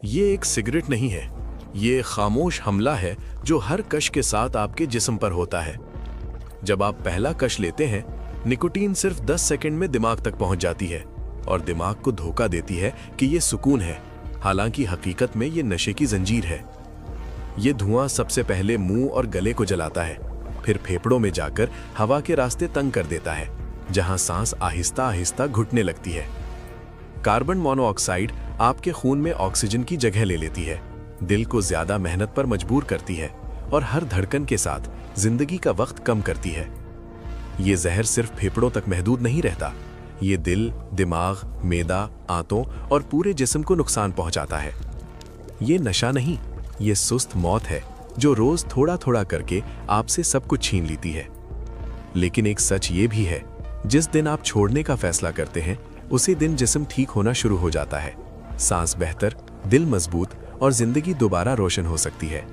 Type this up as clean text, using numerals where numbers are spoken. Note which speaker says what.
Speaker 1: ये एक सिगरेट नहीं है, ये खामोश हमला है जो हर कश के साथ आपके जिस्म पर होता है। जब आप पहला कश लेते हैं, निकोटीन सिर्फ 10 सेकंड में दिमाग तक पहुंच जाती है और दिमाग को धोखा देती है कि ये सुकून है, हालांकि हकीकत में ये नशे की जंजीर है। ये धुआं सबसे पहले मुंह और गले को जलाता है, फिर फेफड़ों में जाकर हवा के रास्ते तंग कर देता है, जहां सांस आहिस्ता आहिस्ता घुटने लगती है। कार्बन मोनोऑक्साइड आपके खून में ऑक्सीजन की जगह ले लेती है, दिल को ज्यादा मेहनत पर मजबूर करती है और हर धड़कन के साथ जिंदगी का वक्त कम करती है। ये जहर सिर्फ फेफड़ों तक महदूद नहीं रहता, ये दिल, दिमाग, मेदा, आंतों और पूरे जिस्म को नुकसान पहुंचाता है। ये नशा नहीं, ये सुस्त मौत है जो रोज थोड़ा थोड़ा करके आपसे सब कुछ छीन लेती है। लेकिन एक सच ये भी है, जिस दिन आप छोड़ने का फैसला करते हैं, उसी दिन जिस्म ठीक होना शुरू हो जाता है, सांस बेहतर, दिल मजबूत और जिंदगी दोबारा रोशन हो सकती है।